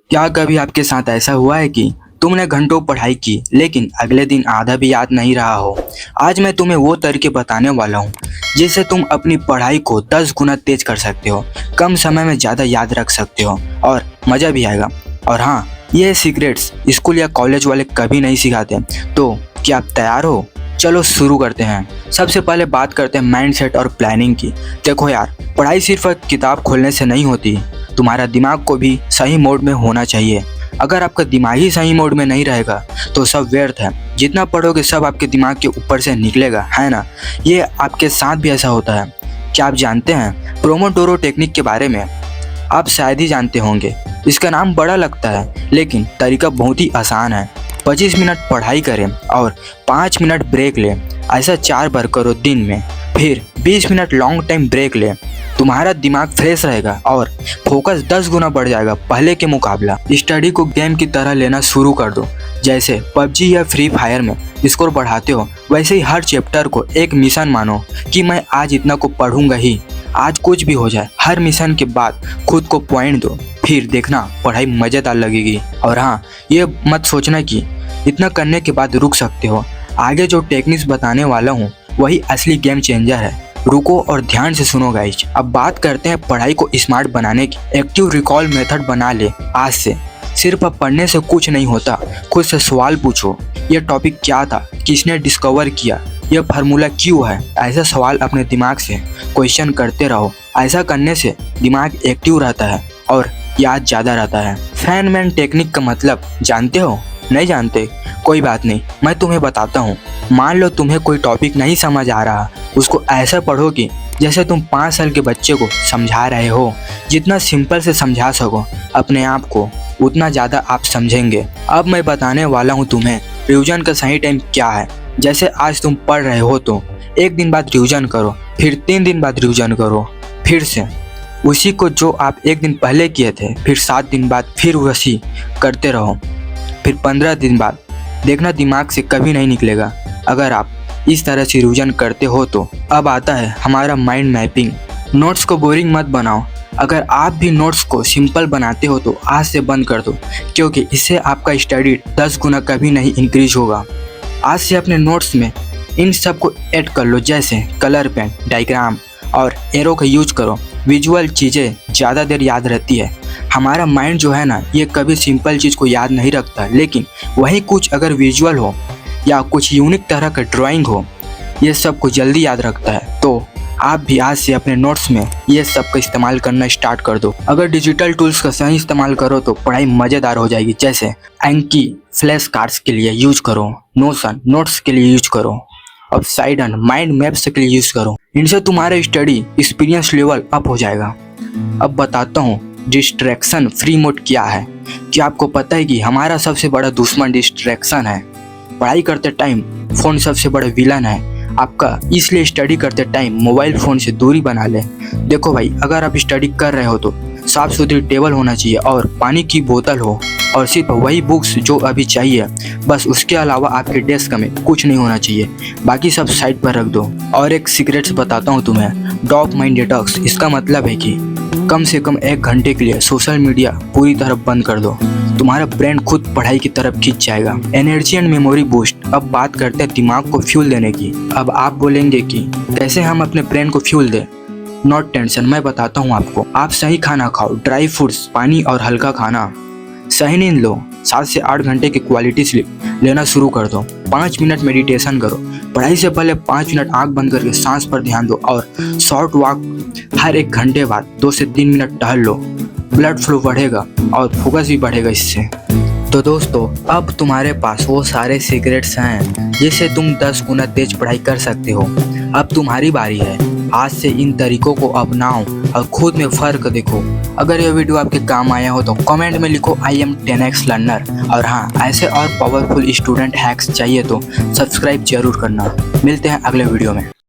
क्या कभी आपके साथ ऐसा हुआ है कि तुमने घंटों पढ़ाई की लेकिन अगले दिन आधा भी याद नहीं रहा हो? आज मैं तुम्हें वो तरीके बताने वाला हूँ जिससे तुम अपनी पढ़ाई को 10 गुना तेज कर सकते हो, कम समय में ज़्यादा याद रख सकते हो और मज़ा भी आएगा। और हाँ, ये सीक्रेट्स स्कूल या कॉलेज वाले कभी नहीं सिखाते। तो क्या आप तैयार हो? चलो शुरू करते हैं। सबसे पहले बात करते हैं माइंडसेट और प्लानिंग की। देखो यार, पढ़ाई सिर्फ किताब खोलने से नहीं होती, तुम्हारा दिमाग को भी सही मोड में होना चाहिए। अगर आपका दिमाग ही सही मोड में नहीं रहेगा तो सब व्यर्थ है। जितना पढ़ोगे सब आपके दिमाग के ऊपर से निकलेगा, है ना? ये आपके साथ भी ऐसा होता है। क्या आप जानते हैं पोमोडोरो टेक्निक के बारे में? आप शायद ही जानते होंगे। इसका नाम बड़ा लगता है लेकिन तरीका बहुत ही आसान है। 25 मिनट पढ़ाई करें और 5 मिनट ब्रेक लें। ऐसा 4 बार करो दिन में। फिर 20 मिनट लॉन्ग टाइम ब्रेक लें। तुम्हारा दिमाग फ्रेश रहेगा और फोकस 10 गुना बढ़ जाएगा पहले के मुकाबला। स्टडी को गेम की तरह लेना शुरू कर दो। जैसे पबजी या फ्री फायर में स्कोर बढ़ाते हो, वैसे ही हर चैप्टर को एक मिशन मानो कि मैं आज इतना को पढ़ूंगा ही, आज कुछ भी हो जाए। हर मिशन के बाद खुद को पॉइंट दो, फिर देखना पढ़ाई मज़ेदार लगेगी। और हाँ, ये मत सोचना कि इतना करने के बाद रुक सकते हो। आगे जो टेक्निक्स बताने वाला हूँ वही असली गेम चेंजर है। रुको और ध्यान से सुनो गाइस। अब बात करते हैं पढ़ाई को स्मार्ट बनाने की। एक्टिव रिकॉल मेथड बना ले आज से। सिर्फ अब पढ़ने से कुछ नहीं होता, खुद से सवाल पूछो। ये टॉपिक क्या था, किसने डिस्कवर किया, यह फार्मूला क्यों है? ऐसा सवाल अपने दिमाग से क्वेश्चन करते रहो। ऐसा करने से दिमाग एक्टिव रहता है और याद ज़्यादा रहता है। फैनमैन टेक्निक का मतलब जानते हो? नहीं जानते? कोई बात नहीं, मैं तुम्हें बताता हूँ। मान लो तुम्हें कोई टॉपिक नहीं समझ आ रहा, उसको ऐसा पढ़ो कि जैसे तुम 5 साल के बच्चे को समझा रहे हो। जितना सिंपल से समझा सको अपने आप को, उतना ज़्यादा आप समझेंगे। अब मैं बताने वाला हूँ तुम्हें रिवीजन का सही टाइम क्या है। जैसे आज तुम पढ़ रहे हो तो 1 दिन बाद रिवीजन करो, फिर 3 दिन बाद रिवीजन करो, फिर से उसी को जो आप 1 दिन पहले किए थे, फिर 7 दिन बाद फिर वैसी करते रहो, फिर 15 दिन बाद। देखना दिमाग से कभी नहीं निकलेगा अगर आप इस तरह से रिवीजन करते हो तो। अब आता है हमारा माइंड मैपिंग। नोट्स को बोरिंग मत बनाओ। अगर आप भी नोट्स को सिंपल बनाते हो तो आज से बंद कर दो, क्योंकि इससे आपका स्टडी 10 गुना कभी नहीं इंक्रीज होगा। आज से अपने नोट्स में इन सब को ऐड कर लो, जैसे कलर पेन, डायग्राम और एरो का यूज करो। विजुअल चीज़ें ज़्यादा देर याद रहती है। हमारा माइंड जो है ना, ये कभी सिंपल चीज़ को याद नहीं रखता, लेकिन वही कुछ अगर विजुअल हो या कुछ यूनिक तरह का ड्राइंग हो, ये सब को जल्दी याद रखता है। तो आप भी आज से अपने नोट्स में ये सब का इस्तेमाल करना स्टार्ट कर दो। अगर डिजिटल टूल्स का सही इस्तेमाल करो तो पढ़ाई मज़ेदार हो जाएगी। जैसे एंकी फ्लैश कार्ड्स के लिए यूज करो, नोशन नोट्स के लिए यूज करो, अब साइडन माइंड मैप्स के लिए यूज करो। इनसे तुम्हारा स्टडी एक्सपीरियंस लेवल अप हो जाएगा। अब बताता हूँ डिस्ट्रैक्शन फ्री मोड क्या है। क्या आपको पता है कि हमारा सबसे बड़ा दुश्मन डिस्ट्रैक्शन है? पढ़ाई करते टाइम फ़ोन सबसे बड़ा विलन है आपका, इसलिए स्टडी करते टाइम मोबाइल फ़ोन से दूरी बना ले। देखो भाई, अगर आप स्टडी कर रहे हो तो साफ़ सुथरी टेबल होना चाहिए और पानी की बोतल हो, और सिर्फ वही बुक्स जो अभी चाहिए, बस उसके अलावा आपके डेस्क में कुछ नहीं होना चाहिए। बाकी सब साइड पर रख दो। और एक सीक्रेट्स बताता हूँ तुम्हें, डोपामाइन डिटॉक्स। इसका मतलब है कि कम से कम 1 घंटे के लिए सोशल मीडिया पूरी तरह बंद कर दो। तुम्हारा ब्रेन खुद पढ़ाई की तरफ खींच जाएगा। Energy and memory boost. अब बात करते हैं दिमाग को फ्यूल देने की। अब आप बोलेंगे कि कैसे हम अपने ब्रेन को फ्यूल दें? नॉट टेंशन, मैं बताता हूँ आपको। आप सही खाना खाओ, ड्राई फ्रूट्स, पानी और हल्का खाना। सही नींद लो, 7 से 8 घंटे की क्वालिटी स्लीप लेना शुरू कर दो। 5 मिनट मेडिटेशन करो। पढ़ाई से पहले 5 मिनट आंख बंद करके सांस पर ध्यान दो। और शॉर्ट वॉक हर 1 घंटे बाद 2 से 3 मिनट टहल लो। ब्लड फ्लो बढ़ेगा और फोकस भी बढ़ेगा इससे। तो दोस्तों, अब तुम्हारे पास वो सारे सीक्रेट्स हैं जिससे तुम 10 गुना तेज पढ़ाई कर सकते हो। अब तुम्हारी बारी है। आज से इन तरीकों को अपनाओ और खुद में फ़र्क देखो। अगर यह वीडियो आपके काम आया हो तो कमेंट में लिखो आई एम 10x लर्नर। और हाँ, ऐसे और पावरफुल स्टूडेंट हैक्स चाहिए तो सब्सक्राइब जरूर करना। मिलते हैं अगले वीडियो में।